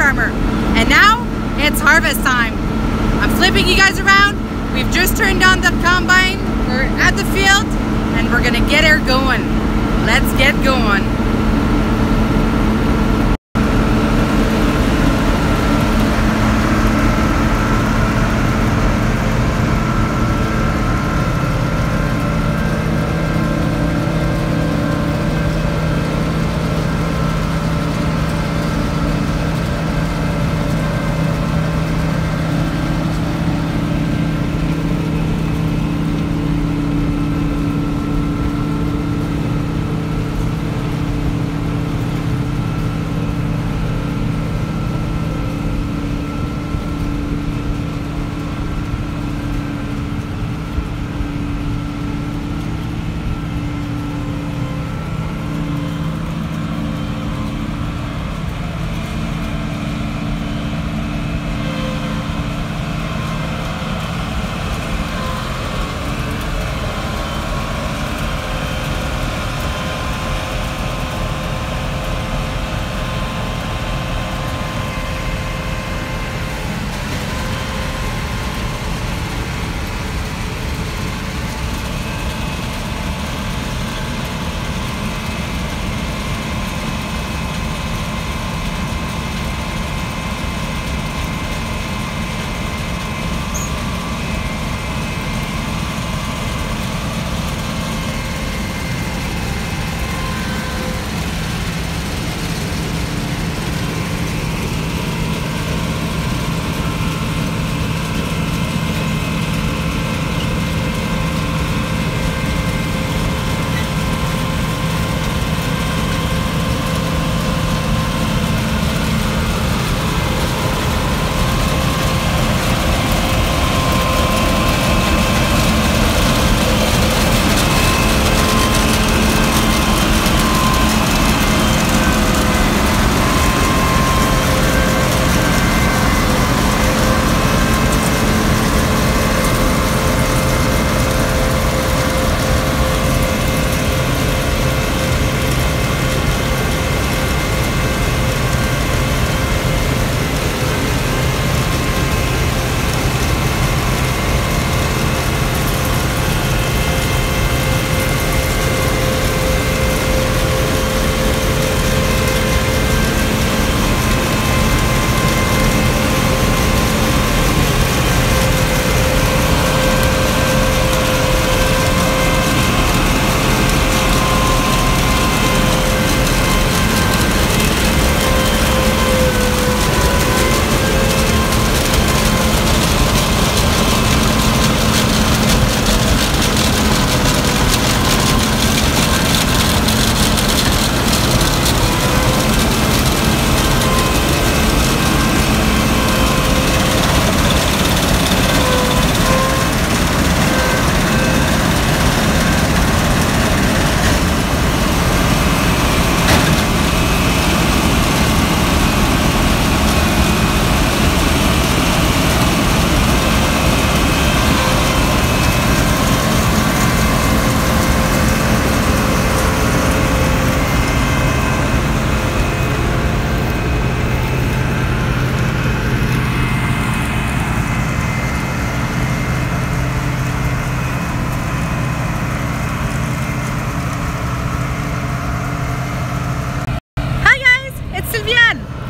farmer. And now it's harvest time. I'm flipping you guys around. We've just turned on the combine. We're at the field and we're gonna get her going. Let's get going.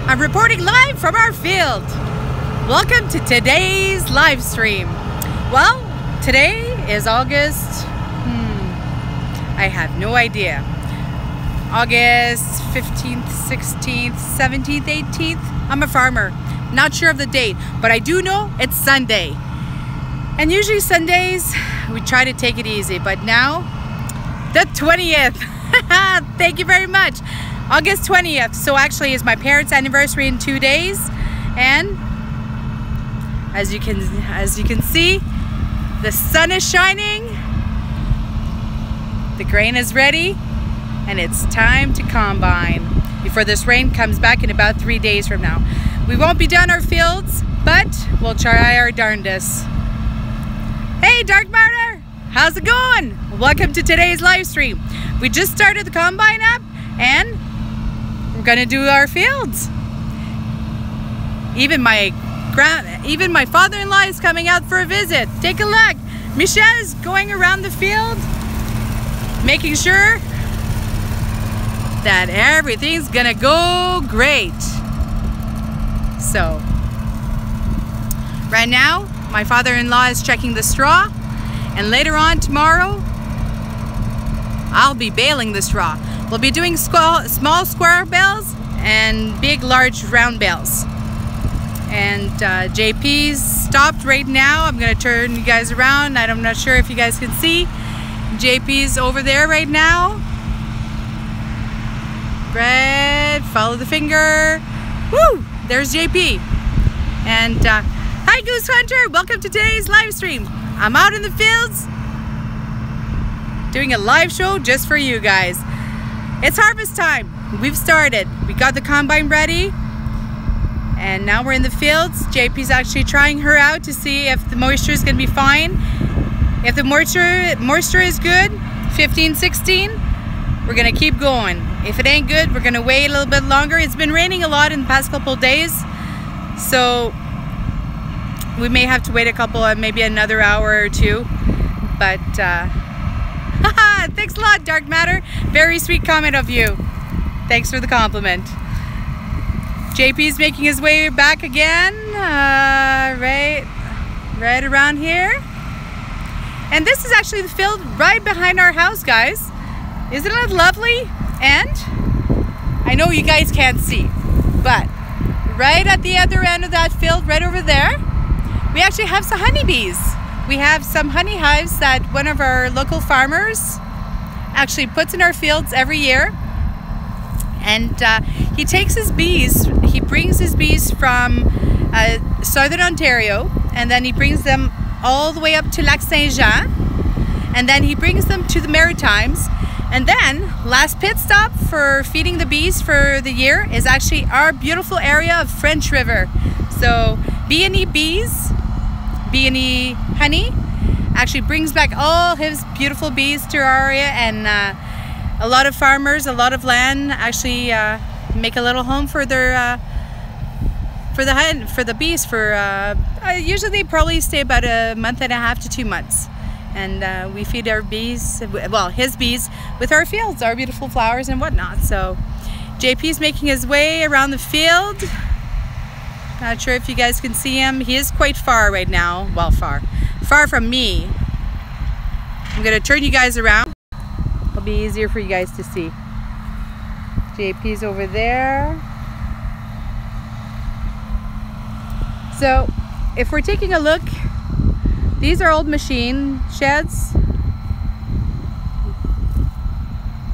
I'm reporting live from our field. Welcome to today's live stream. Well, today is August, I have no idea. August 15th, 16th, 17th, 18th. I'm a farmer, not sure of the date, but I do know it's Sunday. And usually Sundays, we try to take it easy, but now, the 20th. Thank you very much. August 20th, so actually it's my parents' anniversary in 2 days, and as you can see, the sun is shining, the grain is ready, and it's time to combine before this rain comes back in about 3 days from now. We won't be done our fields, but we'll try our darndest. Hey Dark Martyr, how's it going? Welcome to today's live stream. We just started the combine up and we're gonna do our fields. Even my father-in-law is coming out for a visit. Take a look. Michelle is going around the field, making sure that everything's gonna go great. So, right now, my father-in-law is checking the straw, and later on tomorrow, I'll be baling the straw. We'll be doing small square bales and big, large, round bales. And JP's stopped right now. I'm gonna turn you guys around. I'm not sure if you guys can see. JP's over there right now. Red, follow the finger. Woo! There's JP. And hi Goose Hunter, welcome to today's live stream. I'm out in the fields doing a live show just for you guys. It's harvest time. We've started. We got the combine ready. And now we're in the fields. JP's actually trying her out to see if the moisture is going to be fine. If the moisture is good, 15, 16, we're going to keep going. If it ain't good, we're going to wait a little bit longer. It's been raining a lot in the past couple of days. So we may have to wait maybe another hour or two. But thanks a lot, Dark Matter. Very sweet comment of you. Thanks for the compliment. JP's making his way back again, right around here. And this is actually the field right behind our house, guys. Isn't it lovely? And I know you guys can't see, but right at the other end of that field, right over there, we actually have some honeybees. We have some honey hives that one of our local farmers actually puts in our fields every year. And he takes his bees, he brings his bees from southern Ontario, and then he brings them all the way up to Lac Saint-Jean, and then he brings them to the Maritimes, and then last pit stop for feeding the bees for the year is actually our beautiful area of French River. So B&E Bees, B&E Honey, actually brings back all his beautiful bees to our area, and a lot of farmers, a lot of land actually make a little home for their for the bees. Usually they probably stay about a month and a half to 2 months, and we feed our bees, well, his bees, with our fields, our beautiful flowers and whatnot. So JP's making his way around the field. Not sure if you guys can see him. He is quite far right now. Well, far from me. I'm gonna turn you guys around. It'll be easier for you guys to see. JP's over there. So if we're taking a look, these are old machine sheds,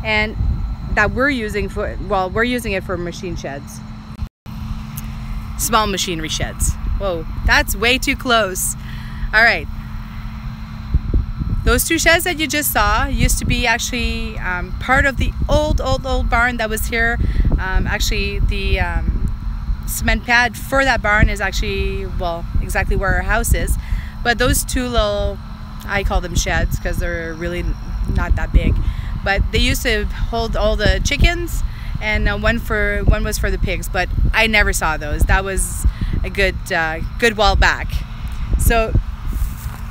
and that we're using for, well, we're using it for machine sheds, small machinery sheds. Whoa, that's way too close. All right. Those two sheds that you just saw used to be actually part of the old barn that was here. Actually, the cement pad for that barn is actually, well, exactly where our house is. But those two little, I call them sheds because they're really not that big. But they used to hold all the chickens, and one was for the pigs. But I never saw those. That was a good while back. So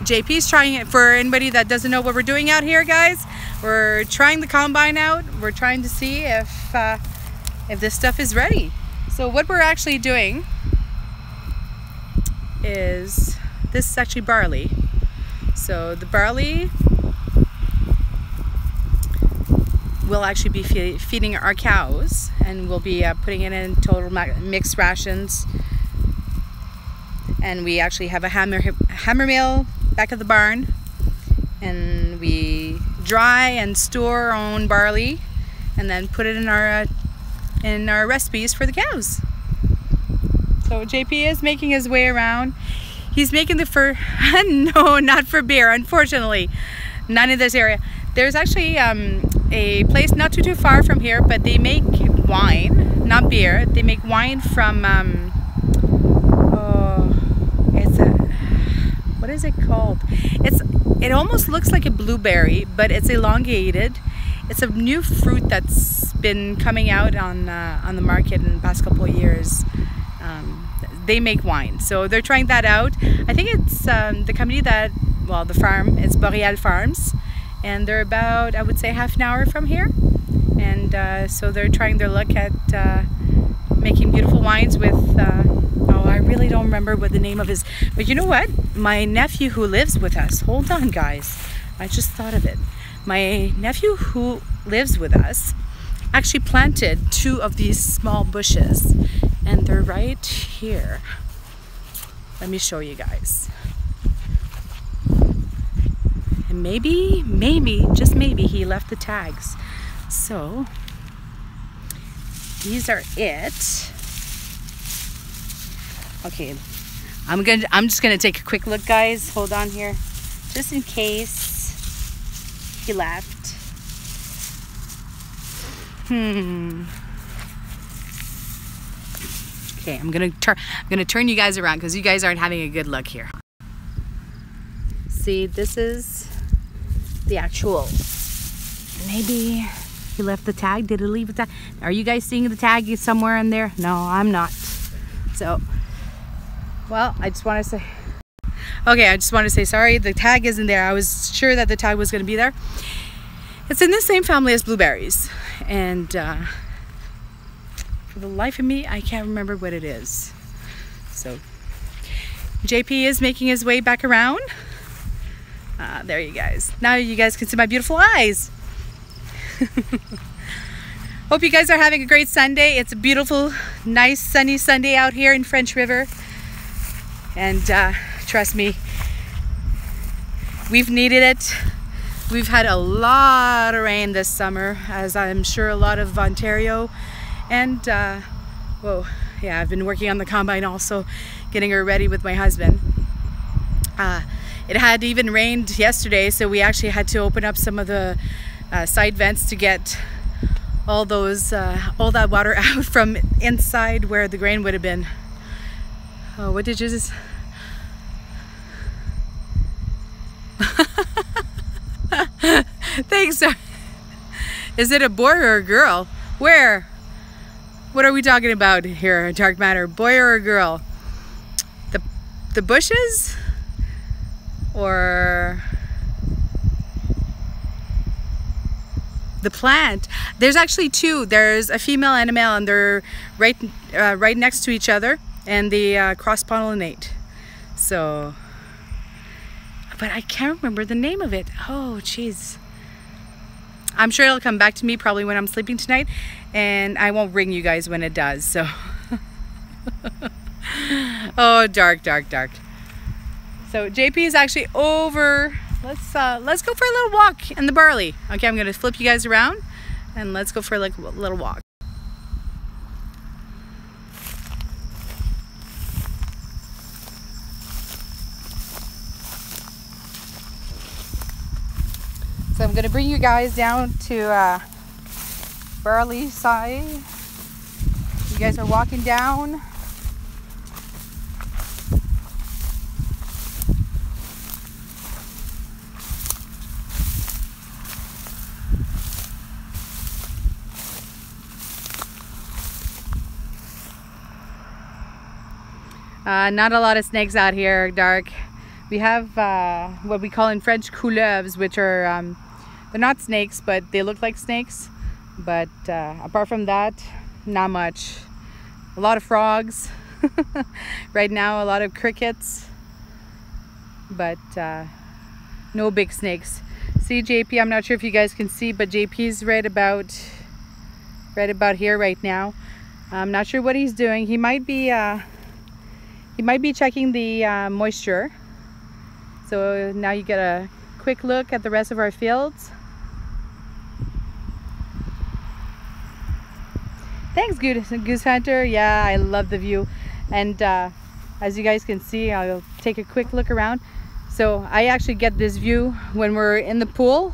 JP's trying it. For anybody that doesn't know what we're doing out here, guys, we're trying the combine out. We're trying to see if this stuff is ready. So what we're actually doing is, this is actually barley. So the barley will actually be feeding our cows, and we'll be putting it in total mixed rations. And we actually have a hammer mill back of the barn, and we dry and store our own barley and then put it in our recipes for the cows. So JP is making his way around. He's making no, not for beer, unfortunately, not in this area. There's actually a place not too far from here, but they make wine, not beer. They make wine from what is it called? It almost looks like a blueberry, but it's elongated. It's a new fruit that's been coming out on the market in the past couple of years, They make wine, so they're trying that out. I think it's the company that, well, the farm, it's Boreal Farms, and they're about, I would say, half an hour from here. And so they're trying their luck at making beautiful wines with, oh, I really don't remember what the name of his, but you know what? My nephew who lives with us, hold on guys, I just thought of it. My nephew who lives with us actually planted 2 of these small bushes, and they're right here. Let me show you guys. And maybe, just maybe, he left the tags. So these are it. Okay, I'm just gonna take a quick look, guys. Hold on here, just in case he left. Okay, I'm gonna turn you guys around because you guys aren't having a good look here. See, this is the actual. Maybe he left the tag. Did he leave the tag? Are you guys seeing the tag somewhere in there? No, I'm not. So, well, I just want to say. Okay, I just want to say sorry. The tag isn't there. I was sure that the tag was going to be there. It's in the same family as blueberries, and for the life of me, I can't remember what it is. So JP is making his way back around. There you guys. Now you guys can see my beautiful eyes. Hope you guys are having a great Sunday. It's a beautiful, nice, sunny Sunday out here in French River. And trust me, we've needed it. We've had a lot of rain this summer, as I'm sure a lot of Ontario. And, whoa, yeah, I've been working on the combine also, getting her ready with my husband. It had even rained yesterday, so we actually had to open up some of the side vents to get all that water out from inside where the grain would have been. Oh, what did you just... Thanks, sir. Is it a boy or a girl? Where? What are we talking about here, Dark Matter? Boy or a girl? The bushes? Or the plant? There's actually 2. There's a female and a male, and they're right next to each other, and they cross-pollinate. So, but I can't remember the name of it. Oh, jeez. I'm sure it'll come back to me probably when I'm sleeping tonight, and I won't ring you guys when it does. So, oh, dark. So JP is actually over. Let's go for a little walk in the barley. Okay, I'm gonna flip you guys around, and let's go for a little walk. So I'm gonna bring you guys down to barley side. You guys are walking down. Not a lot of snakes out here, Dark. We have what we call in French couleuvres, which are they're not snakes, but they look like snakes. But apart from that, not much. A lot of frogs. Right now, a lot of crickets, but no big snakes. See JP, I'm not sure if you guys can see, but JP's right about here right now. I'm not sure what he's doing. He might be checking the moisture. So now you get a quick look at the rest of our fields. Thanks, Goose Hunter. Yeah, I love the view. And as you guys can see, I'll take a quick look around. So I actually get this view when we're in the pool.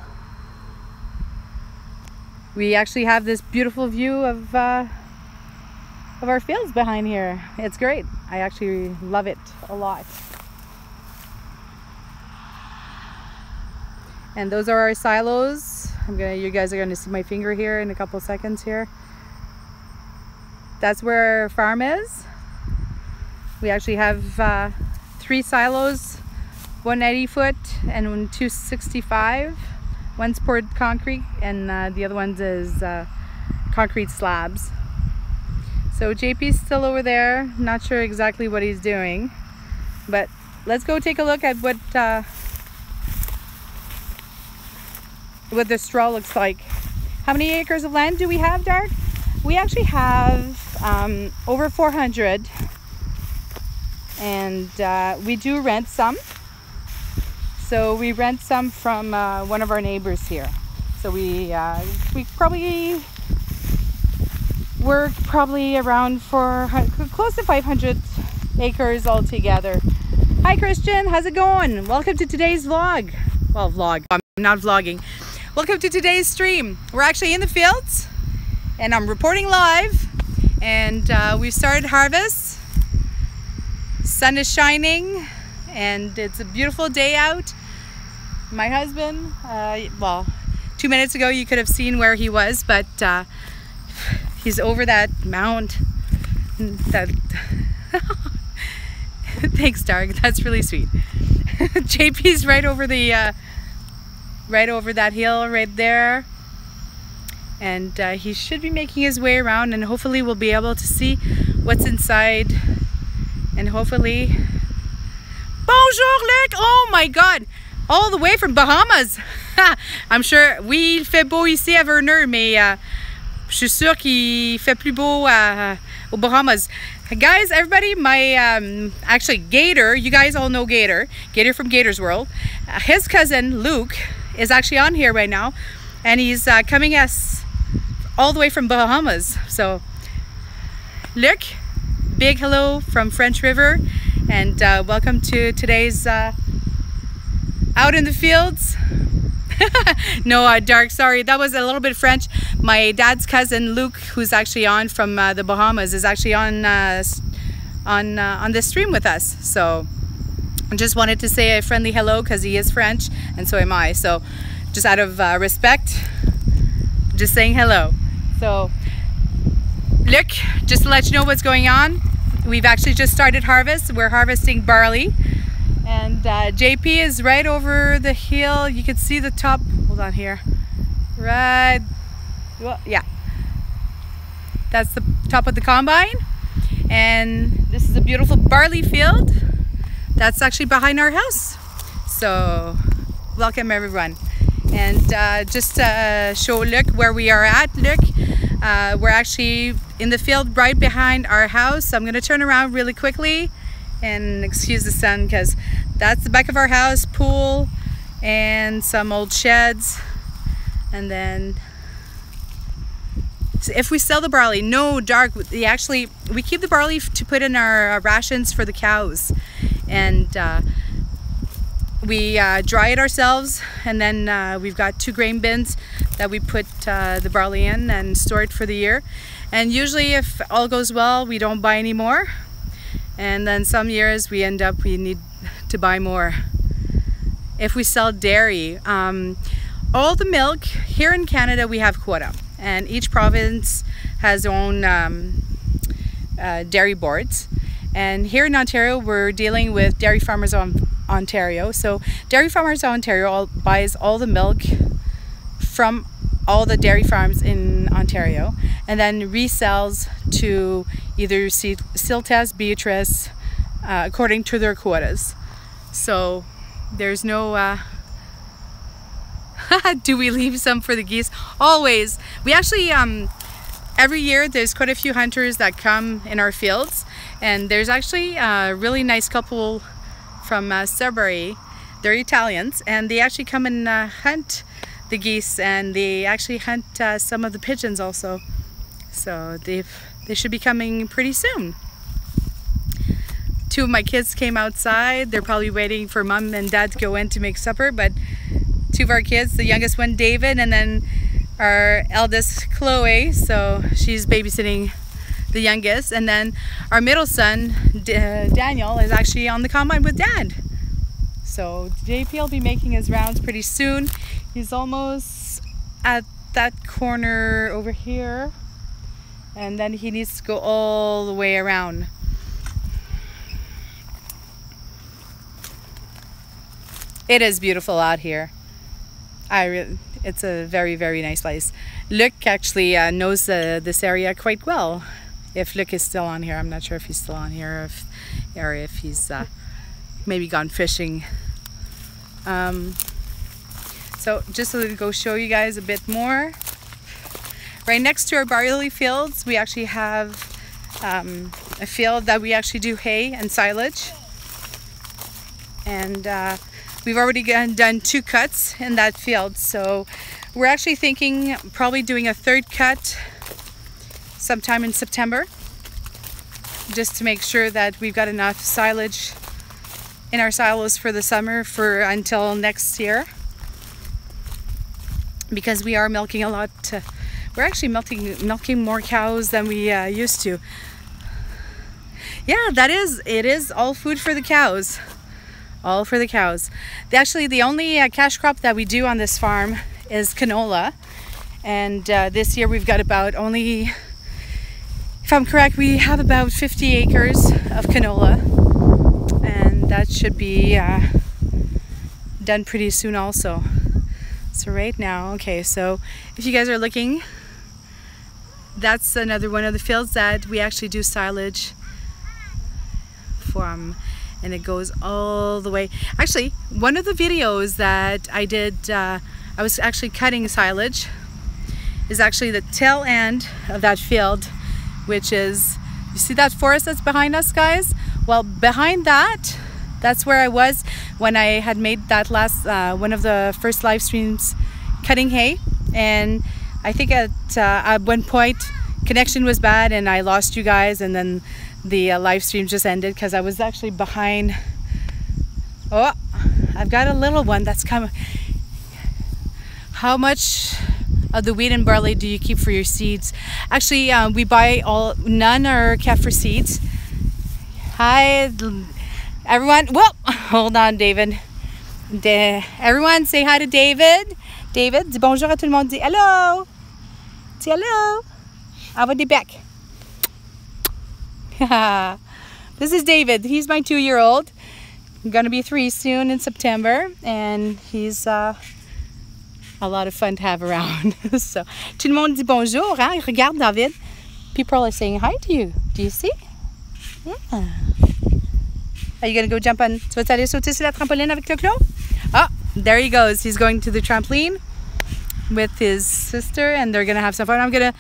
We actually have this beautiful view of our fields behind here. It's great. I actually love it a lot. And those are our silos. You guys are gonna see my finger here in a couple seconds here. That's where our farm is. We actually have 3 silos, one 80-foot and one 265. One's poured concrete and the other one's is concrete slabs. So JP's still over there, not sure exactly what he's doing, but let's go take a look at what the straw looks like. How many acres of land do we have, Dark? We actually have over 400, and we do rent some. So we rent some from one of our neighbors here. So we're probably around close to 500 acres altogether. Hi Christian, how's it going? Welcome to today's vlog. Well, vlog. I'm not vlogging. Welcome to today's stream. We're actually in the fields, and I'm reporting live. And we've started harvest. Sun is shining, and it's a beautiful day out. My husband, well, 2 minutes ago you could have seen where he was, but he's over that mount. Thanks, Dark. That's really sweet. JP's right over that hill right there, and he should be making his way around, and hopefully we'll be able to see what's inside, and hopefully. Bonjour, Luc! Oh my God! All the way from Bahamas. I'm sure, oui, il fait beau ici à Verner, mais je suis sûre qu'il fait plus beau aux Bahamas. Guys, everybody, my actually Gator, you guys all know Gator from Gator's World. His cousin Luke is actually on here right now, and he's coming us all the way from Bahamas. So Luc, big hello from French River, and welcome to today's out in the fields. No, Dark, sorry, that was a little bit French. My dad's cousin Luke, who's actually on from the Bahamas, is actually on this stream with us. So I just wanted to say a friendly hello because he is French and so am I. So just out of respect, just saying hello. So look, just to let you know what's going on, we've actually just started harvest. We're harvesting barley. And JP is right over the hill. You can see the top. Hold on here. Right. Well, yeah. That's the top of the combine. And this is a beautiful barley field. That's actually behind our house. So, welcome everyone. And just to show Luc where we are at, Luc. We're actually in the field right behind our house. I'm going to turn around really quickly. And excuse the sun, because that's the back of our house, pool and some old sheds. And then so if we sell the barley, no, Dark, we keep the barley to put in our rations for the cows, and we dry it ourselves, and then we've got 2 grain bins that we put the barley in and store it for the year. And usually if all goes well, we don't buy any more. And then some years we need to buy more. If we sell dairy, all the milk here in Canada, we have quota, and each province has their own dairy boards. And here in Ontario, we're dealing with Dairy Farmers of Ontario. So Dairy Farmers of Ontario buys all the milk from all the dairy farms in Ontario, and then resells to either Siltas, Beatrice, according to their quotas. So there's no do we leave some for the geese? Always. We actually every year there's quite a few hunters that come in our fields, and there's actually a really nice couple from Sudbury. They're Italians, and they actually come and hunt the geese, and they actually hunt some of the pigeons also. So they should be coming pretty soon. 2 of my kids came outside. They're probably waiting for Mom and Dad to go in to make supper, but 2 of our kids, the youngest one David, and then our eldest Chloe, so she's babysitting the youngest, and then our middle son Daniel is actually on the combine with Dad. So JP will be making his rounds pretty soon. He's almost at that corner over here, and then he needs to go all the way around. It is beautiful out here. It's a very, very nice place. Luc actually knows this area quite well. If Luc is still on here, I'm not sure if he's still on here, or if he's maybe gone fishing. So just to go show you guys a bit more. Right next to our barley fields, we actually have a field that we actually do hay and silage. And we've already done 2 cuts in that field, so we're actually thinking probably doing a 3rd cut sometime in September, just to make sure that we've got enough silage in our silos for the summer until next year, because we are milking a lot. We're actually milking more cows than we used to. Yeah, it is all food for the cows. All for the cows. Actually, the only cash crop that we do on this farm is canola. And this year we've got about only, if I'm correct, we have about 50 acres of canola. And that should be done pretty soon also. So right now, okay, so if you guys are looking, that's another one of the fields that we actually do silage from. And it goes all the way. Actually, one of the videos that I did, I was actually cutting silage, is actually the tail end of that field, which is, you see that forest that's behind us, guys? Well, behind that, that's where I was when I had made that last, one of the first live streams cutting hay. And I think at one point, connection was bad and I lost you guys, and then the live stream just ended because I was actually behind. Oh, I've got a little one that's coming. How much of the wheat and barley do you keep for your seeds? Actually, we buy none are kept for seeds. Hi, everyone. Well, hold on, David. Everyone say hi to David. David, dis bonjour à tout le monde. Dis hello. Dis hello. Envoie des becs. This is David. He's my 2-year-old. I'm gonna be 3 soon in September, and he's a lot of fun to have around. So, tout le monde dit bonjour, hein? Regarde, David. People are saying hi to you. Do you see? Yeah. Are you gonna go jump on? Tu vas aller sauter sur la trampoline avec le Clos? Oh, there he goes. He's going to the trampoline with his sister, and they're gonna have some fun. I'm gonna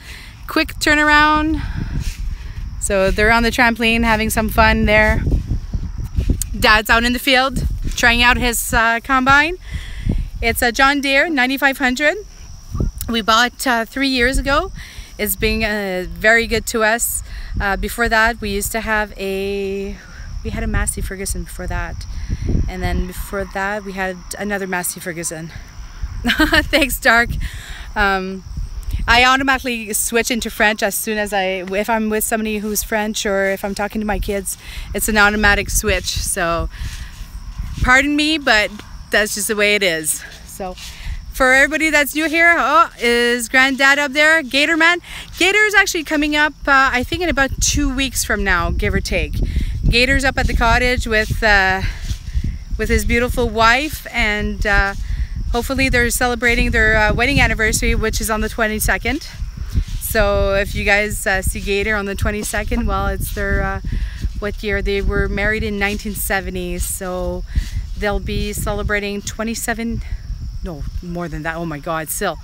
quick turn around. So they're on the trampoline having some fun there. Dad's out in the field trying out his combine. It's a John Deere 9500. We bought 3 years ago. It's been very good to us. Before that, we used to have we had a Massey Ferguson before that. And then before that, we had another Massey Ferguson. Thanks, Dark. I automatically switch into French as soon as if I'm with somebody who's French, or if I'm talking to my kids, it's an automatic switch. So pardon me, but that's just the way it is. So for everybody that's new here, is Granddad up there, Gator Man? Gator's actually coming up, I think in about 2 weeks from now, give or take. Gator's up at the cottage with his beautiful wife, and hopefully they're celebrating their wedding anniversary, which is on the 22nd. So if you guys see Gator on the 22nd, well, it's their, what year? They were married in 1970, so they'll be celebrating 27, no, more than that, oh my God, still.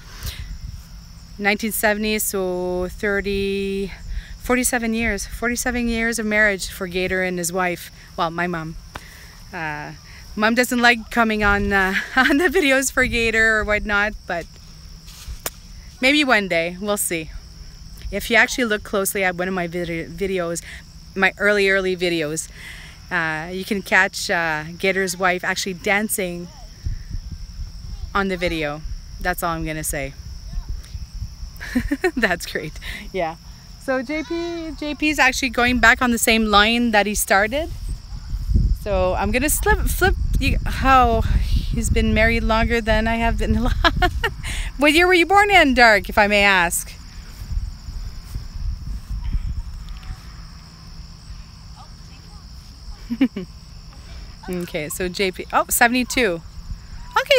1970, so 47 years of marriage for Gator and his wife. Well, my mom. Mom doesn't like coming on the videos for Gator or whatnot, but maybe one day, we'll see. If you actually look closely at one of my videos, my early videos, you can catch Gator's wife actually dancing on the video. That's all I'm gonna say. That's great. Yeah. So JP's actually going back on the same line that he started. So I'm gonna flip how he's been married longer than I have been. What year were you born in, Dark, if I may ask? Okay, so JP, 72.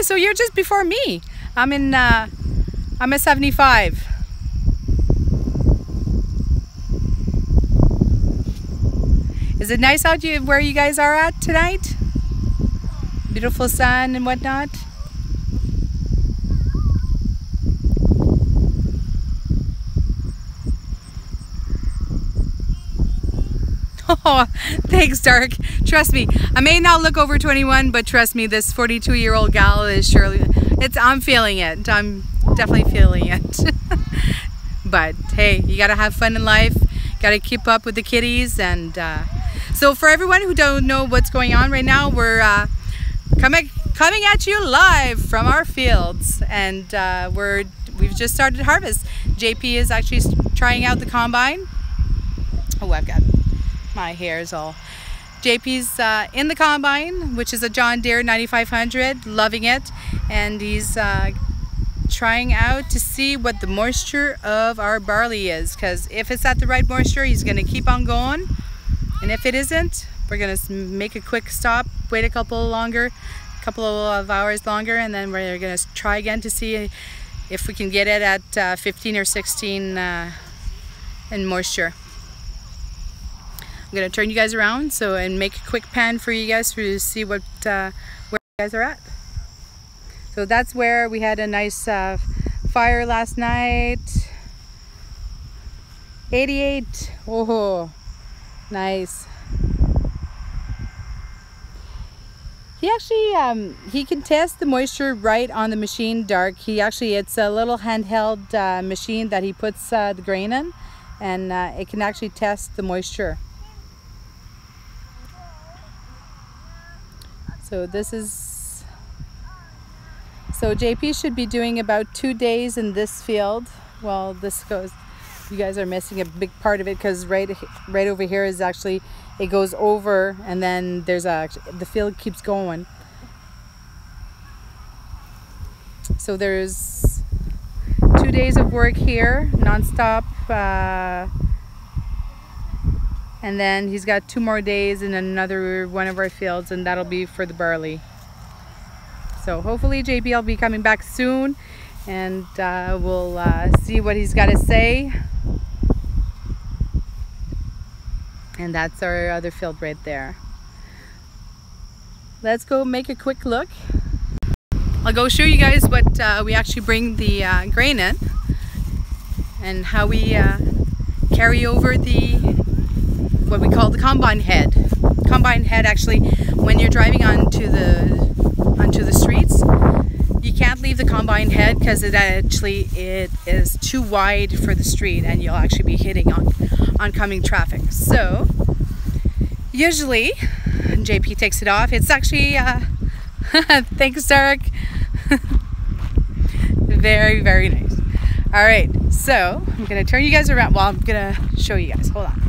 Okay, so you're just before me. I'm a 75. Is it nice out where you guys are at tonight? Beautiful sun and whatnot. Oh, thanks, Dark. Trust me, I may not look over 21, but trust me, this 42-year-old gal is surely, I'm feeling it. I'm definitely feeling it. But hey, you gotta have fun in life. Gotta keep up with the kiddies. And so for everyone who don't know what's going on right now, we're coming at you live from our fields. And we've just started harvest. JP is actually trying out the combine. Oh, I've got my hair's all. JP's in the combine, which is a John Deere 9500, loving it, and he's trying out to see what the moisture of our barley is, because if it's at the right moisture, he's going to keep on going, and if it isn't, we're going to make a quick stop, wait a couple of hours longer, and then we're going to try again to see if we can get it at 15 or 16 in moisture. I'm going to turn you guys around and make a quick pan for you guys to see where you guys are at. So that's where we had a nice fire last night. 88. Oh, nice. He actually he can test the moisture right on the machine, Dark. It's a little handheld machine that he puts the grain in, and it can actually test the moisture. So JP should be doing about 2 days in this field. Well, you guys are missing a big part of it, because right over here is actually, it goes over, and then the field keeps going. So there's 2 days of work here, non-stop. And then he's got 2 more days in another one of our fields, and that'll be for the barley. So hopefully JP will be coming back soon, and we'll see what he's got to say. And that's our other field right there. Let's go make a quick look. I'll go show you guys what we actually bring the grain in, and how we carry over what we call the combine head. Combine head, actually, when you're driving onto the streets, you can't leave the combine head, because it is too wide for the street, and you'll actually be hitting on oncoming traffic. So usually JP takes it off. It's actually thanks, Dark. Very, very nice. All right, so I'm gonna turn you guys around. Well, I'm gonna show you guys. Hold on.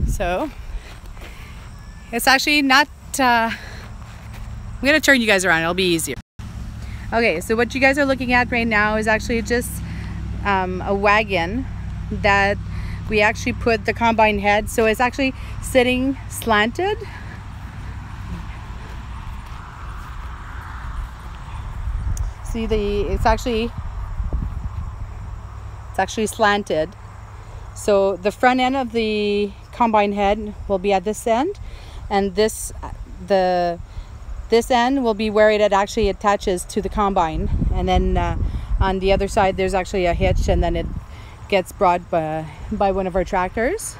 So it's actually not, I'm going to turn you guys around, it'll be easier. Okay, so what you guys are looking at right now is actually just a wagon that we actually put the combine head, so it's actually sitting slanted. See, it's actually slanted. So the front end of the combine head will be at this end, and this end will be where it actually attaches to the combine, and then on the other side there's actually a hitch, and then it gets brought by one of our tractors.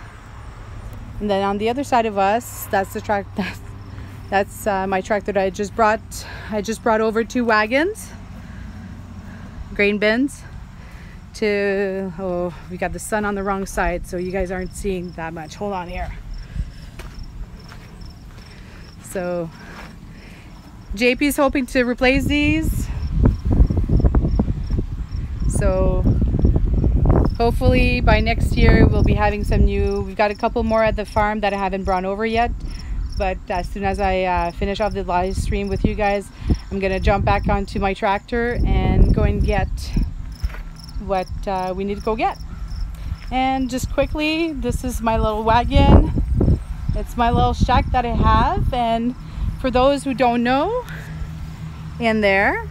And then on the other side of us, that's the that's my tractor that I just brought over 2 wagons, grain bins. Oh, we got the sun on the wrong side, so you guys aren't seeing that much. Hold on here. So JP's hoping to replace these, so hopefully by next year we'll be having some new. We've got a couple more at the farm that I haven't brought over yet, but as soon as I finish off the live stream with you guys, I'm gonna jump back onto my tractor and go and get what we need to go get. And just quickly, this is my little wagon. It's my little shack that I have, and for those who don't know, in there.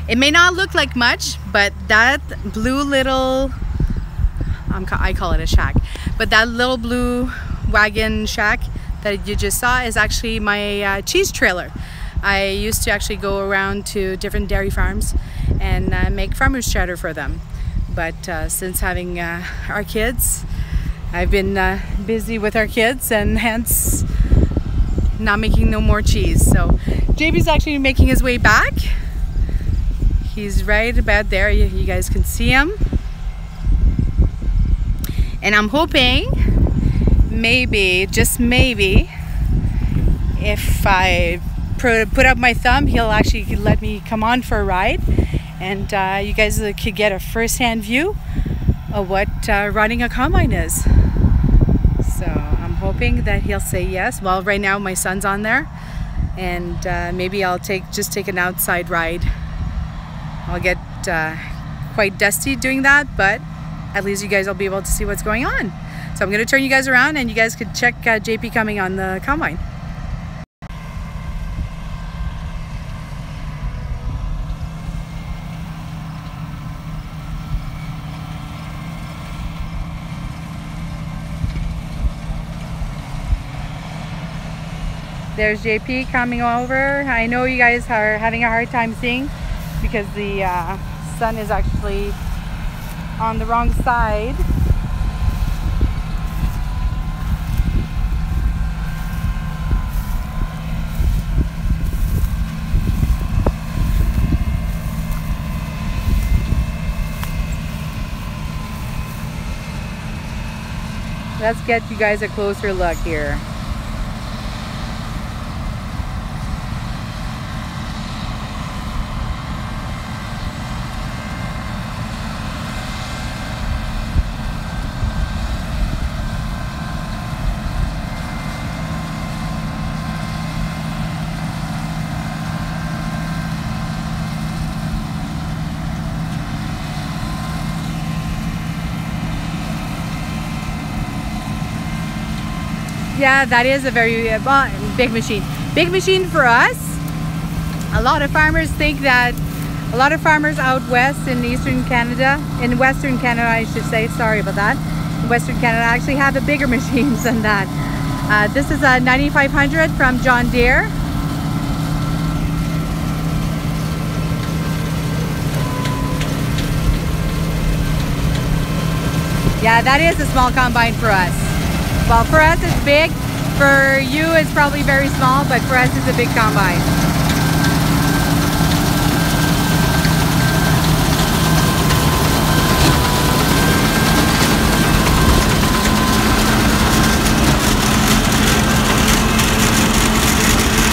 It may not look like much, but that blue little, I call it a shack, but that little blue wagon shack that you just saw is actually my cheese trailer. I used to actually go around to different dairy farms and make farmer's cheddar for them. But since having our kids, I've been busy with our kids and hence not making no more cheese. So JP's actually making his way back. He's right about there. You guys can see him. And I'm hoping maybe, just maybe, if I put up my thumb, he'll actually let me come on for a ride. And you guys could get a first-hand view of what running a combine is. So I'm hoping that he'll say yes. Well, right now my son's on there. And maybe I'll just take an outside ride. I'll get quite dusty doing that, but at least you guys will be able to see what's going on. So I'm going to turn you guys around and you guys could check JP coming on the combine. There's JP coming over. I know you guys are having a hard time seeing because the sun is actually on the wrong side. Let's get you guys a closer look here. Yeah, that is a very big machine. Big machine for us. A lot of farmers think that, a lot of farmers out west in eastern Canada, in western Canada I should say, sorry about that, in western Canada actually have the bigger machines than that. This is a 9500 from John Deere. Yeah, that is a small combine for us. Well, for us it's big. For you it's probably very small, but for us it's a big combine.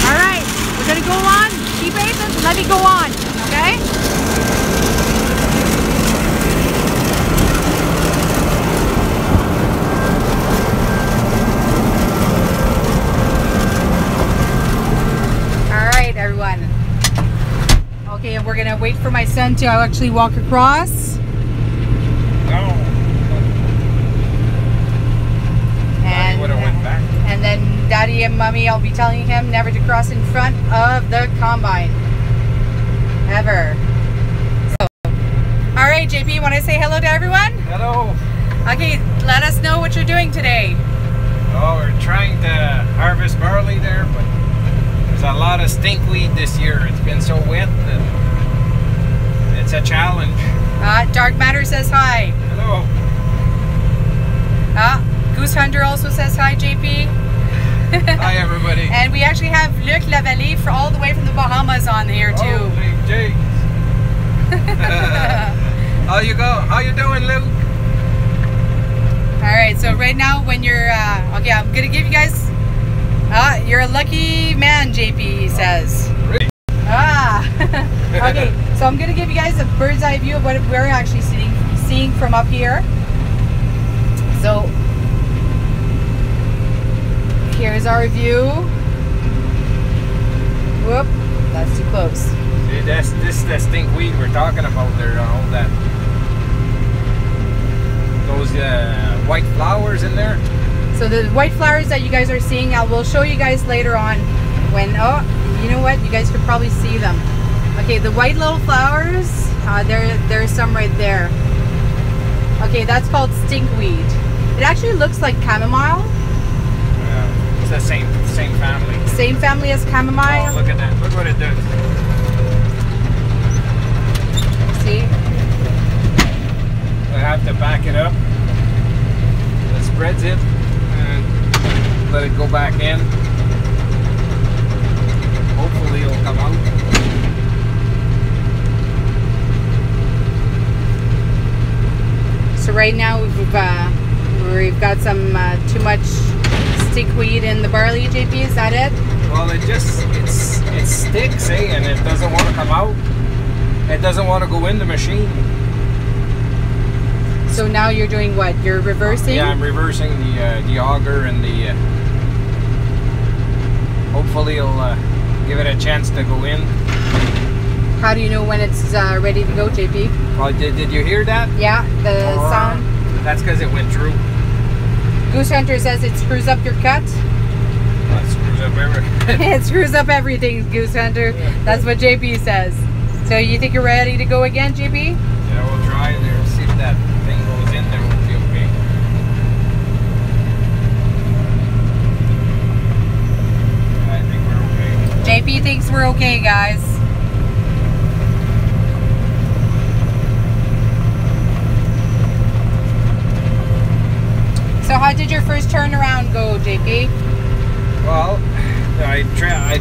All right, we're gonna go on. Keep patient. Let me go on, okay? Everyone. Okay, and we're gonna wait for my son to actually walk across. No. And would have went back. And then Daddy and Mommy, I'll be telling him never to cross in front of the combine. Ever. So, all right, JP, want to say hello to everyone? Hello. Okay, let us know what you're doing today. Oh, we're trying to harvest barley there, but there's a lot of stinkweed this year. It's been so wet that it's a challenge. Dark Matter says hi. Hello. Goose Hunter also says hi, JP. Hi, everybody. And we actually have Luc Lavallée for all the way from the Bahamas on here too. Holy jeez. How you doing, Luke? All right, so right now when you're okay, I'm gonna give you guys you're a lucky man, JP says. Really? Okay, so I'm gonna give you guys a bird's eye view of what we're actually seeing from up here. So here's our view. Whoop, that's too close. See, this is the stinkweed we're talking about there, all that. Those white flowers in there. So the white flowers that you guys are seeing, I will show you guys later on when, oh, You know what? You guys could probably see them. Okay, the white little flowers, there's some right there. Okay, that's called stinkweed. It actually looks like chamomile. Yeah, it's the same family. Same family as chamomile. Oh, look at that. Look what it does. See? I have to back it up. It spreads it and let it go back in. Hopefully it'll come out. So right now we've got some too much stinkweed in the barley, JP, is that it? Well, it sticks, eh, and it doesn't want to come out. It doesn't want to go in the machine. So now you're doing what? You're reversing? Yeah, I'm reversing the auger and the. Hopefully, it'll give it a chance to go in. How do you know when it's ready to go, JP? Well, did you hear that? Yeah, the sound. That's because it went through. Goose Hunter says it screws up your cut. Well, it screws up everything. It screws up everything, Goose Hunter. That's what JP says. So you think you're ready to go again, JP? Yeah, we'll try there and see if that thing goes in there. We'll be okay. I think we're okay. JP thinks we're okay, guys. So how did your first turnaround go, JP? Well, I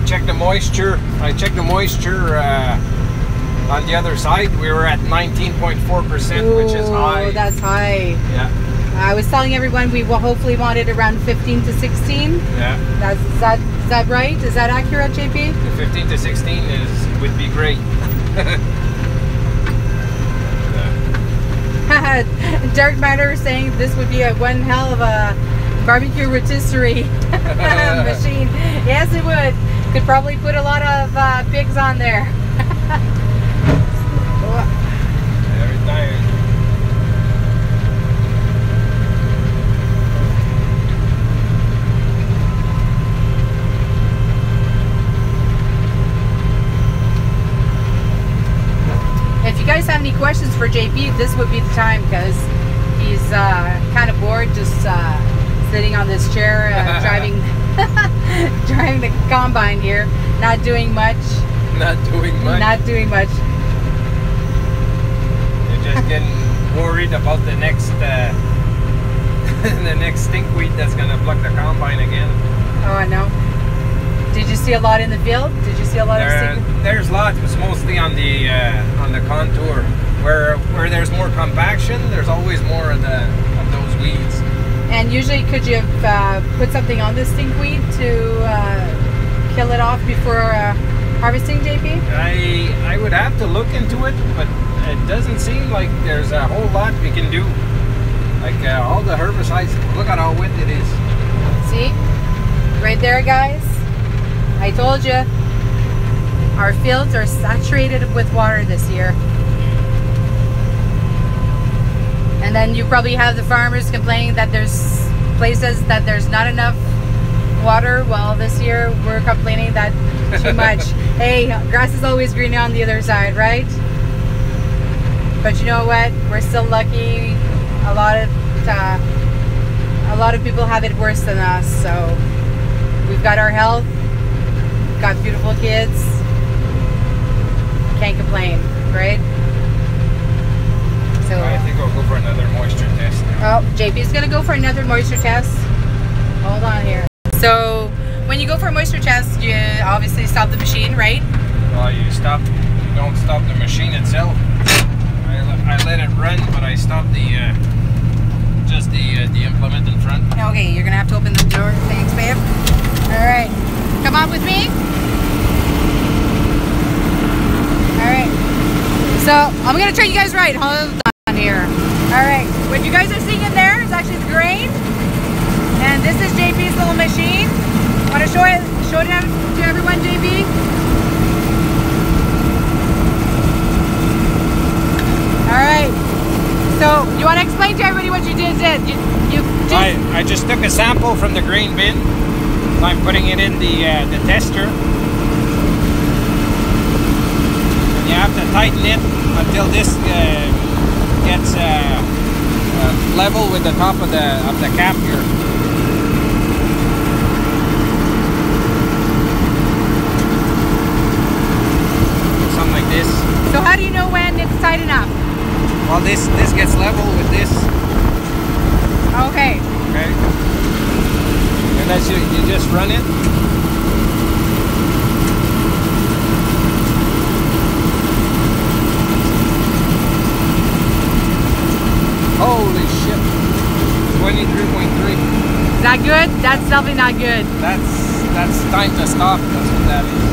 checked the moisture. I checked the moisture on the other side. We were at 19.4%, which is high. Oh, that's high. Yeah. I was telling everyone we will hopefully want it around 15 to 16. Yeah. Is that right? Is that accurate, JP? The 15 to 16 would be great. Dark Matter saying this would be one hell of a barbecue rotisserie machine. Yes, it would. Could probably put a lot of pigs on there. Every time. If you guys have any questions for JP, this would be the time, because he's kind of bored just sitting on this chair driving driving the combine here, not doing much. Not doing much. Not doing much. You're just getting worried about the next the next stinkweed that's gonna pluck the combine again. Oh, I know. Did you see a lot in the field? Did you see a lot of stinkweed? There's lots. It's mostly on the contour where there's more compaction. There's always more of those weeds. And usually, could you have put something on this stinkweed to kill it off before harvesting, JP? I would have to look into it, but it doesn't seem like there's a whole lot we can do. Like all the herbicides, look at how wet it is. See? Right there, guys. I told you. Our fields are saturated with water this year. And then you probably have the farmers complaining that there's places that there's not enough water. Well, this year we're complaining that too much. Hey, grass is always greener on the other side, right? But you know what? We're still lucky. A lot of people have it worse than us. So we've got our health, got beautiful kids. Can't complain, right? So I think I'll go for another moisture test. Oh, JP's gonna go for another moisture test. Hold on here. So when you go for a moisture test, you obviously stop the machine, right? Well, you don't stop the machine itself. I let it run, but I stopped just the implement in front. Okay, you're gonna have to open the door. Thanks, babe. All right, come on with me. All right. So I'm gonna turn you guys right. Hold on here. All right. What you guys are seeing in there is actually the grain, and this is JP's little machine. Want to show it to everyone, JP? All right. So you want to explain to everybody what you just did? I just took a sample from the grain bin. I'm putting it in the tester. you have to tighten it until this gets level with the top of the cap here. Something like this. So how do you know when it's tight enough? Well, this gets level with this. Okay. Okay. And that's you just run it. Holy shit. 23.3. Is that good? That's definitely not good. That's time to stop. That's what that is.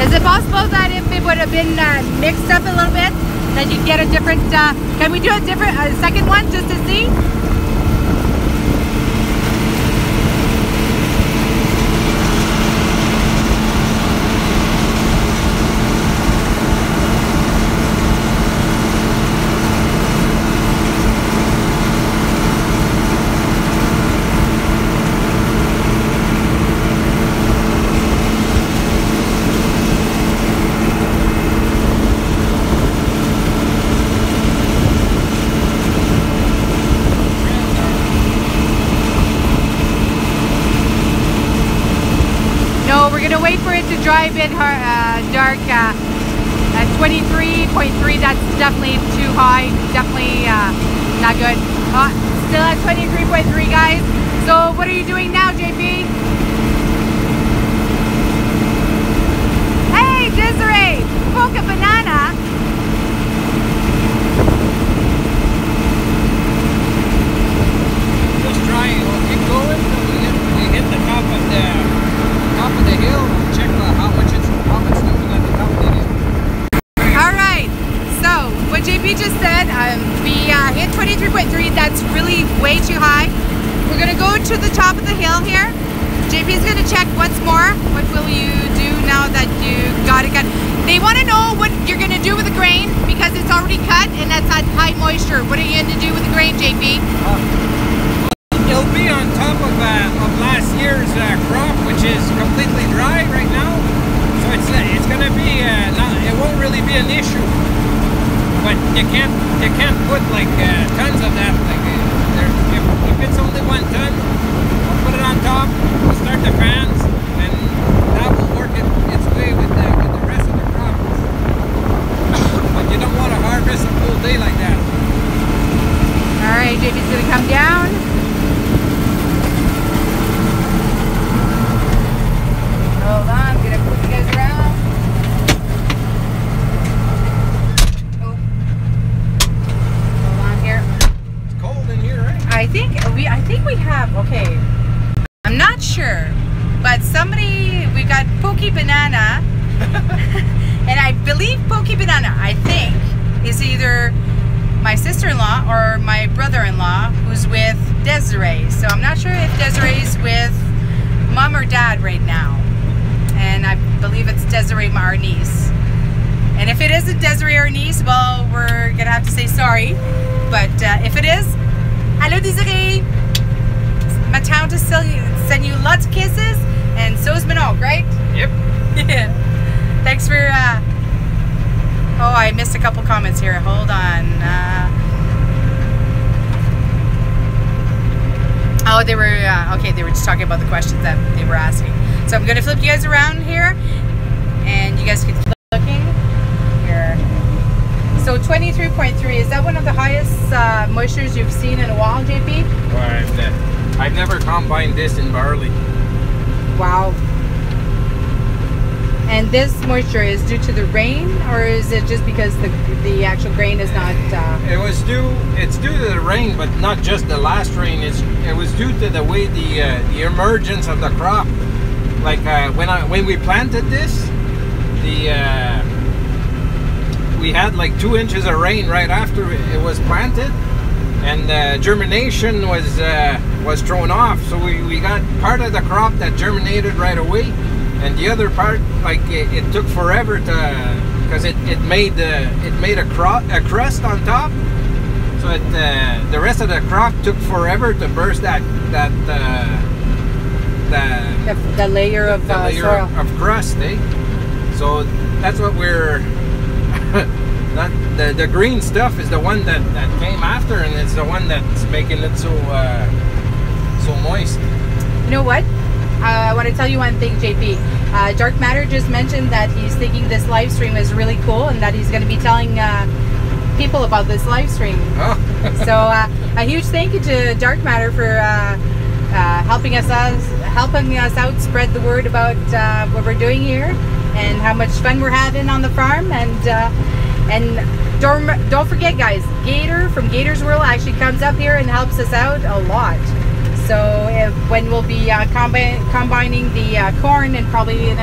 Is it possible that if it would have been mixed up a little bit, that you'd get a different, can we do a different, second one just to see? We're gonna wait for it to dry a bit dark at 23.3. That's definitely too high. Definitely not good. Still at 23.3, guys. So what are you doing now, JP? Hey, Desiree, poke a banana. Just try it. We'll keep going until we hit the top of the hill and check how much it's doing at the top of the hill. Alright, so what JP just said, we hit 23.3. That's really way too high. We're gonna go to the top of the hill here. JP's gonna check once more. What will you do now that you got it cut? They want to know what you're gonna do with the grain because it's already cut and that's at high moisture. What are you gonna do with the grain, JP? It'll be on top of last year's crop, which is completely dry right now. So it's going to be it won't really be an issue. But you can't put like tons of that. Like if it's only 1 ton, we'll put it on top. We'll start the fans, and that will work its way with the rest of the crop. But you don't want to harvest a full day like that. All right, JP's gonna come down. Hold on, I'm gonna flip you guys around. Oh. Hold on here. It's cold in here, right? I think we have, okay. I'm not sure, but we got Pokey Banana. And I believe Pokey Banana, I think, is either my sister-in-law or my brother-in-law who's with Desiree. So I'm not sure if Desiree's with mom or dad right now. And I believe it's Desiree, our niece. And if it isn't Desiree, our niece, well, we're gonna have to say sorry. But if it is, hello Desiree. My town to send you lots of kisses, and so is Minogue, right? Yep. Yeah. Thanks for. Oh, I missed a couple comments here. Hold on. Oh, they were okay. They were just talking about the questions that they were asking. So I'm gonna flip you guys around here, and you guys can keep looking here. So 23.3, is that one of the highest moistures you've seen in a while, JP? Well, I've never combined this in barley. Wow. And this moisture is due to the rain, or is it just because the actual grain is not? It's due to the rain, but not just the last rain. It was due to the way the emergence of the crop. Like when we planted this, we had like 2 inches of rain right after it was planted, and germination was thrown off. So we got part of the crop that germinated right away, and the other part, like it took forever to, because it made a crust on top. So the rest of the crop took forever to burst that the layer of soil. of crust, eh? So that's what we're. Not the green stuff is the one that came after, and it's the one that's making it so moist. You know what? I want to tell you one thing, JP. Dark Matter just mentioned that he's thinking this live stream is really cool, and that he's going to be telling people about this live stream. Oh. So a huge thank you to Dark Matter for helping us out, spread the word about what we're doing here and how much fun we're having on the farm. And don't forget, guys, Gator from Gator's World actually comes up here and helps us out a lot. So when we'll be combining the corn, and probably in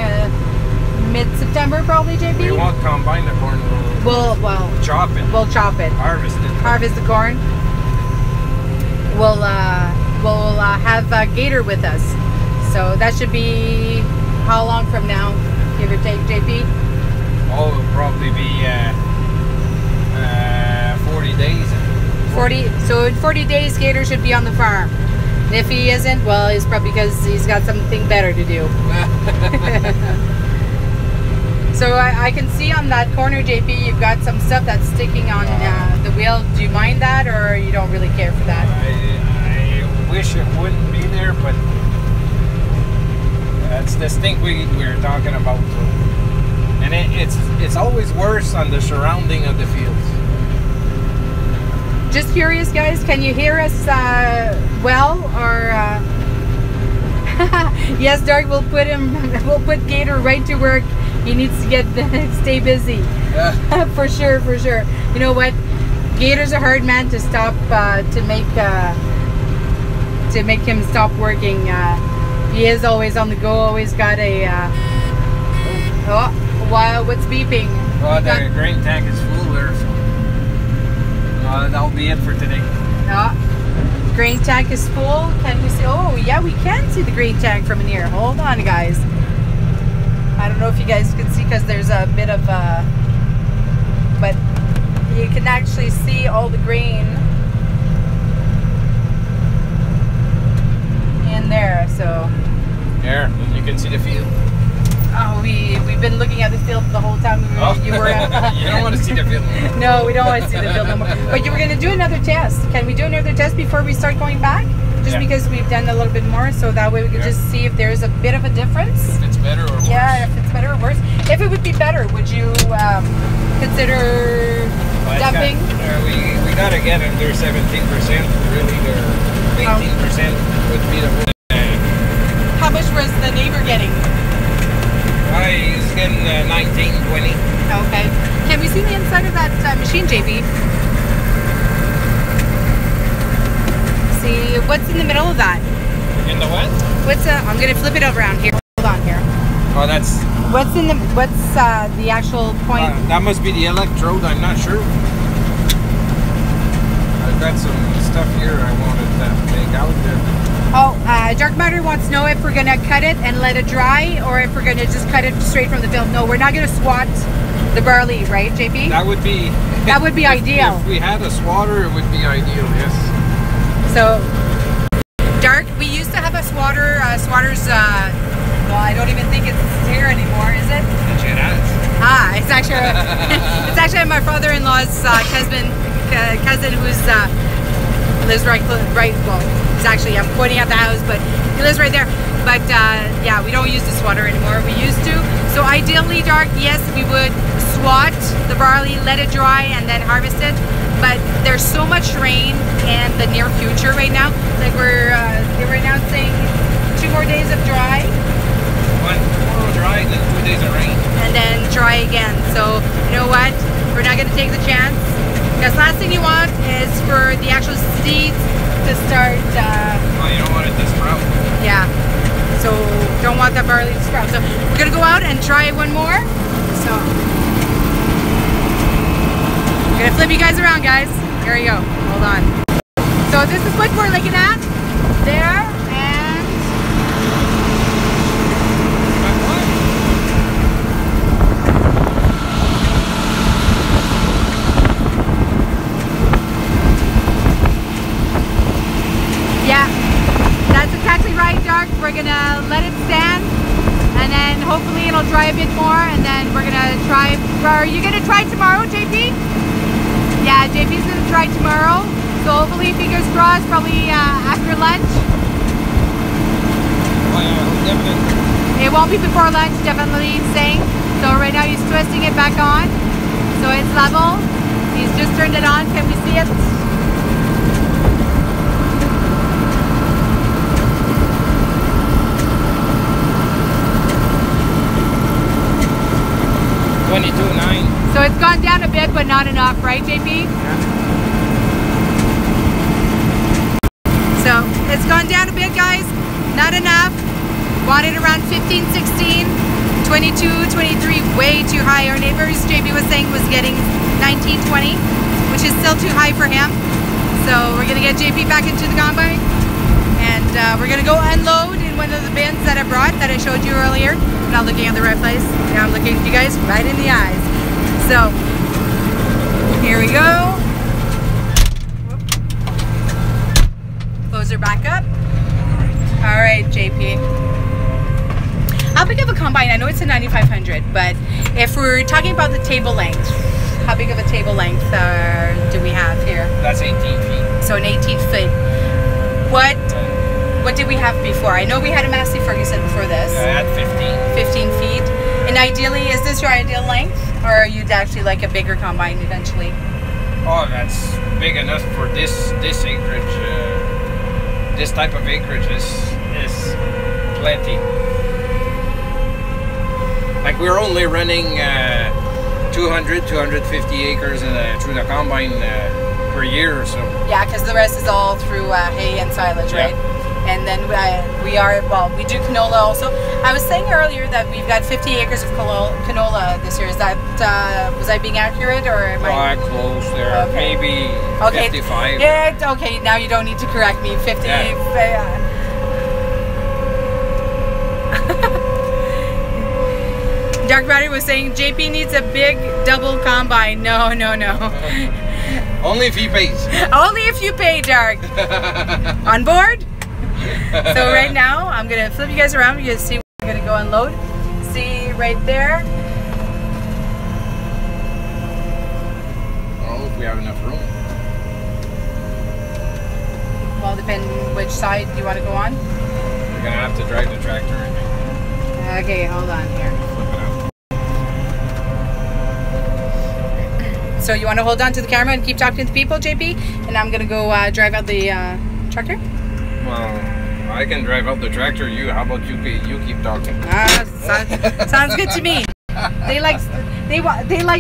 mid-September, probably, JP. We won't combine the corn. We'll chop it. We'll chop it. Harvest it. Harvest the corn. We'll have Gator with us. So that should be how long from now, give or take, JP? Oh, it'll probably be 40 days. 40. So in 40 days, Gator should be on the farm. And if he isn't, well, it's probably because he's got something better to do. So I can see on that corner, JP, you've got some stuff that's sticking on the wheel. Do you mind that, or you don't really care for that? I wish it wouldn't be there, but that's the stink we were talking about. And it's always worse on the surrounding of the fields. Just curious, guys, can you hear us well, or yes, Dark, we'll put Gator right to work. He needs to stay busy. Yeah. for sure. You know what? Gator's a hard man to stop to make him stop working. He is always on the go. Always got a. What's beeping? Oh, the grain tank is full there. So. That'll be it for today. Grain tank is full. Can we see? Oh, yeah, we can see the grain tank from in here. Hold on, guys. I don't know if you guys can see because there's a bit of but you can actually see all the grain in there. So there, you can see the field. Oh, we've been looking at the field the whole time you were. You don't want to see the field no more. No, we don't want to see the field no more. But you were going to do another test. Can we do another test before we start going back? Just because we've done a little bit more, so that way we can just see if there's a bit of a difference. If it's better or worse. Yeah, if it's better or worse. If it would be better, would you consider dumping? We got to get under 17%. Really, or 18% would be the win. How much was the neighbor getting? He's getting 19, 20. Okay. Can we see the inside of that machine, JB? See, what's in the middle of that? In the what? I'm gonna flip it around here. Hold on here. Oh, that's. What's the actual point? That must be the electrode. I'm not sure. I've got some stuff here I wanted to take out there. Oh, Dark Matter wants to know if we're gonna cut it and let it dry, or if we're gonna just cut it straight from the field. No, we're not gonna swat the barley, right, JP? That would be. That would be ideal. If we had a swatter, it would be ideal. Yes. So, Dark, we used to have a swatter. Swatter's. Well, I don't even think it's here anymore, is it? It has. It's actually it's actually my father-in-law's cousin who's lives right. Well, he's actually, I'm pointing at the house, but he lives right there. But yeah, we don't use the swatter anymore. We used to. So ideally, Dark, yes, we would swat the barley, let it dry, and then harvest it. But there's so much rain in the near future right now. Like they were announcing 2 more days of dry. One more dry, then 2 days of rain. And then dry again. So you know what? We're not going to take the chance. Because last thing you want is for the actual seeds to start. Oh, you don't want it to sprout. Yeah. So don't want that barley to sprout. So we're going to go out and try one more. So. I'm gonna flip you guys around, guys. Here we go. Hold on. So this is what we're looking at. There and yeah, that's exactly right, Dark. We're gonna try. Are you gonna try tomorrow, JP? Yeah, JP's gonna try tomorrow. So hopefully, fingers crossed, probably after lunch. Oh yeah, definitely. It won't be before lunch, definitely saying. So right now he's twisting it back on. So it's level. He's just turned it on. Can we see it? $22.9. So it's gone down a bit, but not enough, right, JP? Yeah. So it's gone down a bit, guys. Not enough. Wanted around 15, 16, 22, 23, way too high. Our neighbors, JP was saying, was getting 19, 20, which is still too high for him. So we're gonna get JP back into the combine, and we're gonna go unload in one of the bins that I brought, that I showed you earlier. I'm not looking at the right place. Now I'm looking at you guys right in the eyes. So here we go. Close her back up. All right, JP. How big of a combine? I know it's a 9500, but if we're talking about the table length, how big of a table length do we have here? That's 18 feet. So an 18 foot. What did we have before? I know we had a Massey Ferguson before this. At 15. 15 feet. And ideally, is this your ideal length, or you'd actually like a bigger combine eventually? Oh, that's big enough for this acreage. This type of acreage is plenty. Like we're only running 200, 250 acres through the combine per year or so. Yeah, because the rest is all through hay and silage, Yeah. right? And then we do canola also. I was saying earlier that we've got 50 acres of canola this year. Is that, was I being accurate, or am I? Close there. Okay. Maybe Okay. 55. Yeah, okay, now you don't need to correct me. 50. Yeah. Dark Battery was saying JP needs a big double combine. No. Only if he pays. Only if you pay, Dark. On board? So right now, I'm going to flip you guys around. You're going to see, we're going to go unload. See right there. Oh, if we have enough room. Well, depending which side you want to go on. We're going to have to drive the tractor. Okay, hold on here. Flip it out. So you want to hold on to the camera and keep talking to people, JP? And I'm going to go drive out the tractor? Well, I can drive out the tractor. How about you keep talking? Sounds good to me. They like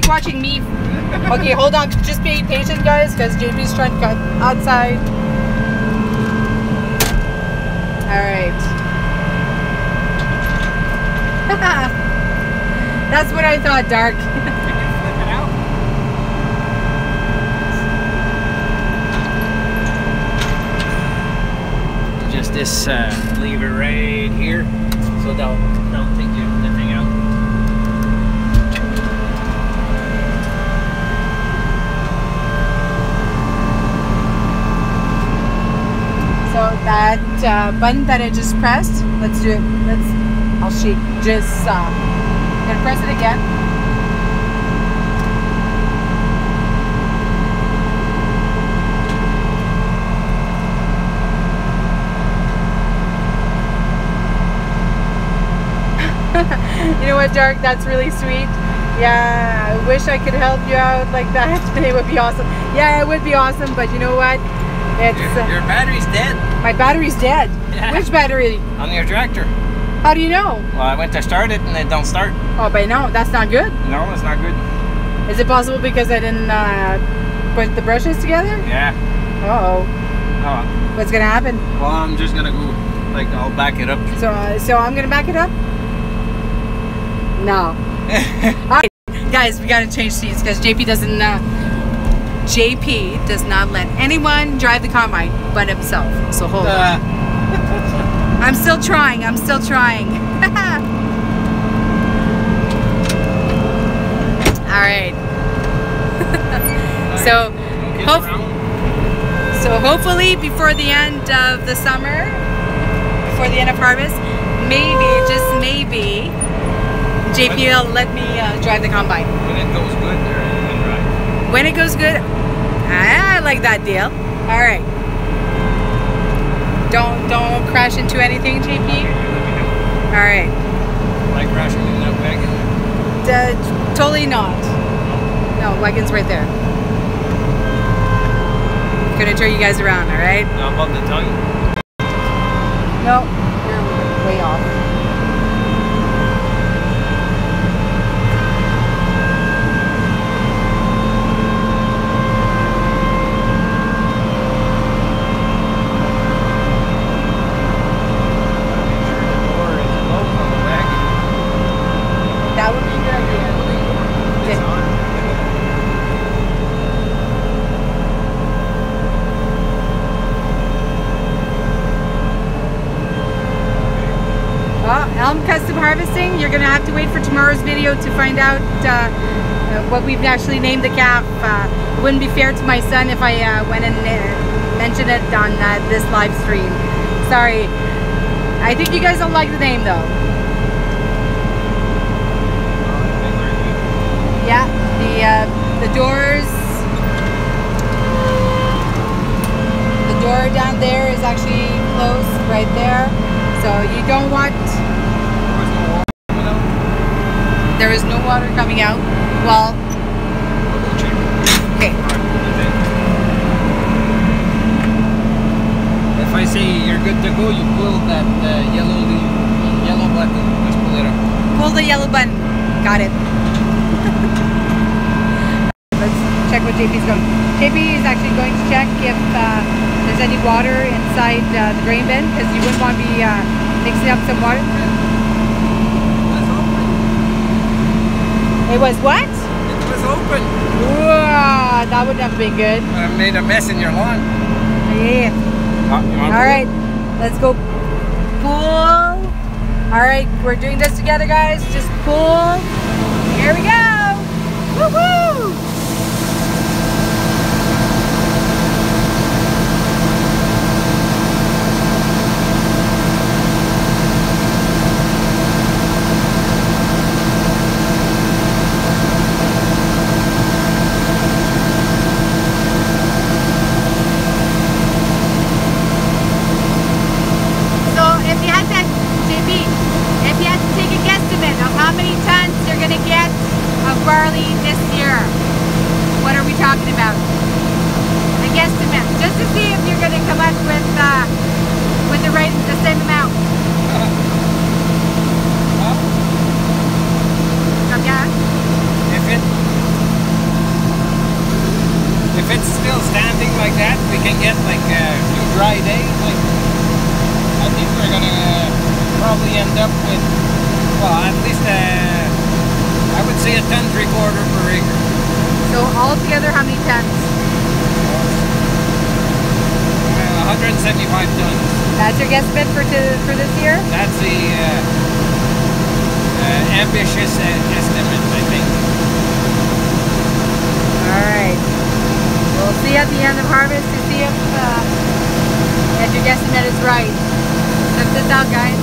watching me. Okay, hold on. Just be patient, guys, because JP's trying to cut outside. All right. That's what I thought, Dark. Flip it out. Just this lever right here, so they'll take the thing out. So that button that I just pressed, let's do it. I'll just gonna press it again. You know what, Dark? That's really sweet. Yeah, I wish I could help you out like that. It would be awesome. Yeah, it would be awesome, but you know what? It's Your battery's dead. my battery's dead. Yeah. Which battery? On your tractor. How do you know? Well, I went to start it and it don't start. Oh, but no, that's not good. No, it's not good. Is it possible because I didn't put the brushes together? Yeah. Uh-oh. Oh. What's gonna happen? Well, I'm just gonna go. Like, I'll back it up. So I'm gonna back it up? No. Alright, guys, we gotta change seats because JP does not let anyone drive the combine but himself. So hold on. I'm still trying. All right. So hopefully before the end of the summer, before the end of harvest, maybe, just maybe, JP will let me drive the combine. When it goes good, there you can drive. When it goes good, I like that deal. All right. Don't crash into anything, JP. All right. Like crashing in that wagon? Totally not. No, wagon's right there. Gonna turn you guys around, all right? Above the tongue? No, you're way off. That would be a good idea. Well, Elm Custom Harvesting, you're going to have to wait for tomorrow's video to find out what we've actually named the calf. It wouldn't be fair to my son if I went and mentioned it on this live stream. Sorry. I think you guys don't like the name though. Yeah, the doors. The door down there is actually closed right there. So you don't want. There is no water coming out. Well, okay. If I say you're good to go, you pull that yellow button. Just pull it up. Pull the yellow button. Got it. Let's check what JP's going. JP is actually going to check if there's any water inside the grain bin, because you wouldn't want to be mixing up some water. It was what? It was open. Whoa, that would have been good. I made a mess in your lawn. Yeah. All right, let's go pull. All right, we're doing this together, guys. Just pull. Here we go. Woohoo! Barley this year. What are we talking about? A guesstimate, just to see if you're going to come up with the same amount. Yeah. If it's still standing like that, we can get like a few dry days. Like I think we're gonna probably end up with, well, at least I would say a ton 3/4 per acre. So altogether, how many tons? 175 tons. That's your guesstimate for this year? That's the ambitious estimate, I think. All right. We'll see at the end of harvest to see if your guesstimate is right. Check this out, guys.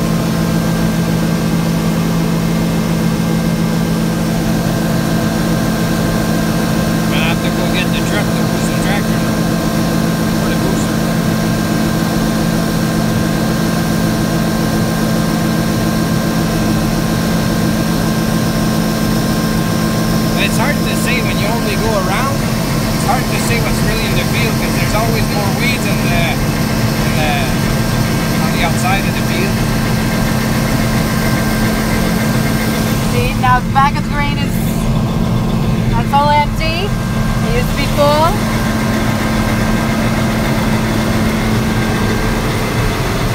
To go get the truck to push the tractor or the booster. But it's hard to say when you only go around. It's hard to say what's really in the field because there's always more weeds on the outside of the field. See, now the back of the grain is that's all empty. It used to be full.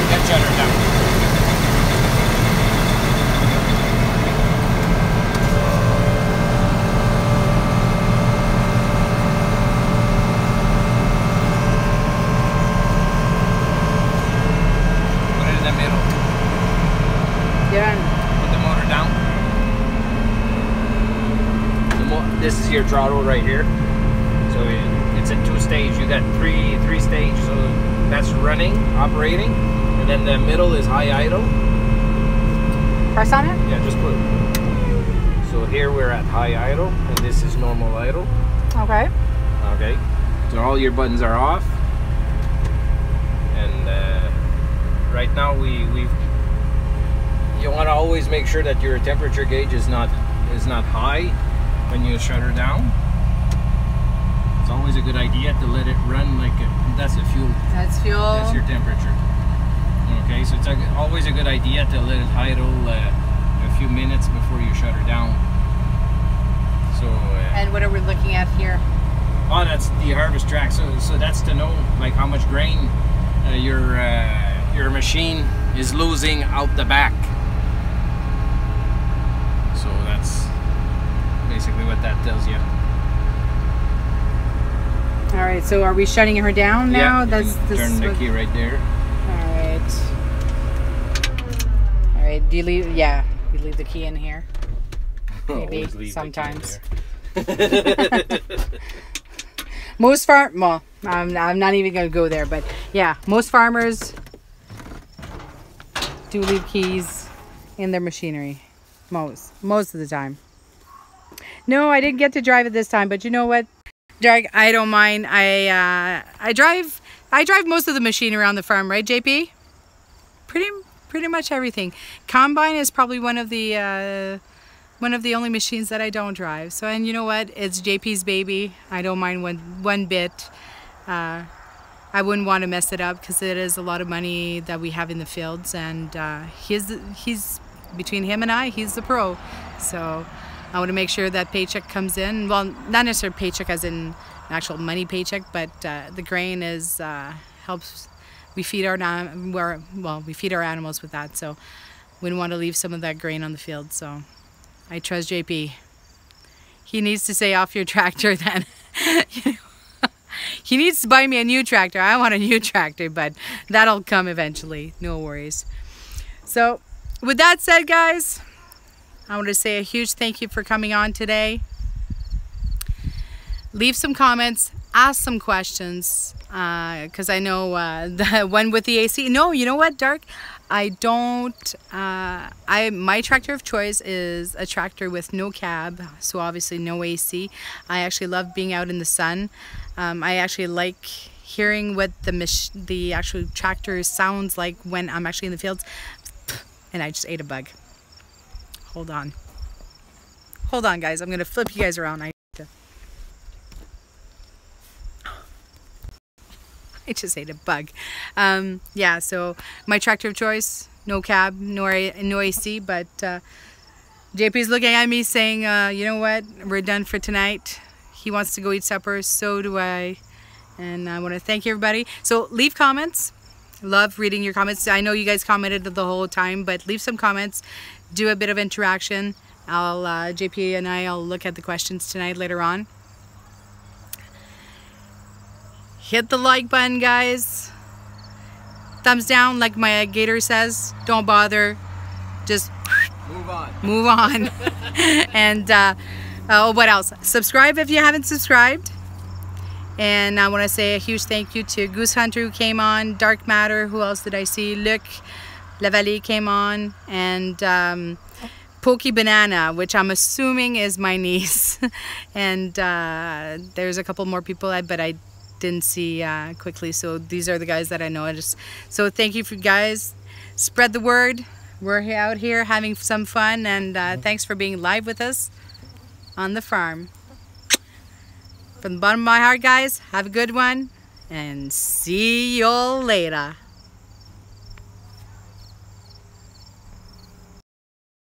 Get shutter down. Put it in the middle. Done. Put the motor down. This is your throttle right here. So it's a 2-stage. You got three stage. So that's running, operating, and then the middle is high idle. Press on it? Yeah, just put it. So here we're at high idle, and this is normal idle. Okay. Okay. So all your buttons are off, and right now you want to always make sure that your temperature gauge is not high when you shut her down. It's always a good idea to let it run like that's the fuel. That's fuel. That's your temperature. Okay, so it's always a good idea to let it idle a few minutes before you shut her down. So. And what are we looking at here? Oh, that's the harvest track. So that's to know like how much grain your machine is losing out the back. So that's basically what that tells you. All right, so are we shutting her down now? Yeah, That's turn the key right there. All right, do you leave? Yeah, you leave the key in here. Maybe Always leave sometimes. the key in there. Most well, I'm not even gonna go there, but yeah, most farmers do leave keys in their machinery. Most of the time. No, I didn't get to drive it this time, but you know what, Derek, I don't mind. I drive most of the machinery on the farm, right, JP? Pretty much everything. Combine is probably one of the only machines that I don't drive. So, and you know what? It's JP's baby. I don't mind one bit. I wouldn't want to mess it up because it is a lot of money that we have in the fields, and he's between him and I, he's the pro. So I want to make sure that paycheck comes in. Well, not necessarily paycheck as in an actual money paycheck, but the grain is helps. We feed our we feed our animals with that. So we don't want to leave some of that grain on the field. So I trust JP. He needs to say off your tractor then. He needs to buy me a new tractor. I want a new tractor, but that'll come eventually. No worries. So with that said, guys, I want to say a huge thank you for coming on today. Leave some comments, ask some questions, because I know the one with the AC. No, you know what, Dark? I don't. My tractor of choice is a tractor with no cab, so obviously no AC. I actually love being out in the sun. I actually like hearing what the actual tractor sounds like when I'm actually in the fields. And I just ate a bug. Hold on, guys. I'm gonna flip you guys around. I just ate a bug. Yeah, so my tractor of choice, no cab, no AC, but JP's looking at me saying, you know what, we're done for tonight. He wants to go eat supper, so do I. And I want to thank everybody. So leave comments. Love reading your comments. I know you guys commented the whole time, but leave some comments. Do a bit of interaction. JP and I'll look at the questions tonight later on. Hit the like button, guys. Thumbs down, like my gator says. Don't bother. Just move on. And what else? Subscribe if you haven't subscribed. And I want to say a huge thank you to Goose Hunter, who came on, Dark Matter, who else did I see? Luc Lavallée came on, and Pokey Banana, which I'm assuming is my niece. And there's a couple more people, but I didn't see quickly. So these are the guys that I know. So thank you for guys. Spread the word. We're out here having some fun, and thanks for being live with us on the farm. From the bottom of my heart, guys, have a good one, and see you later.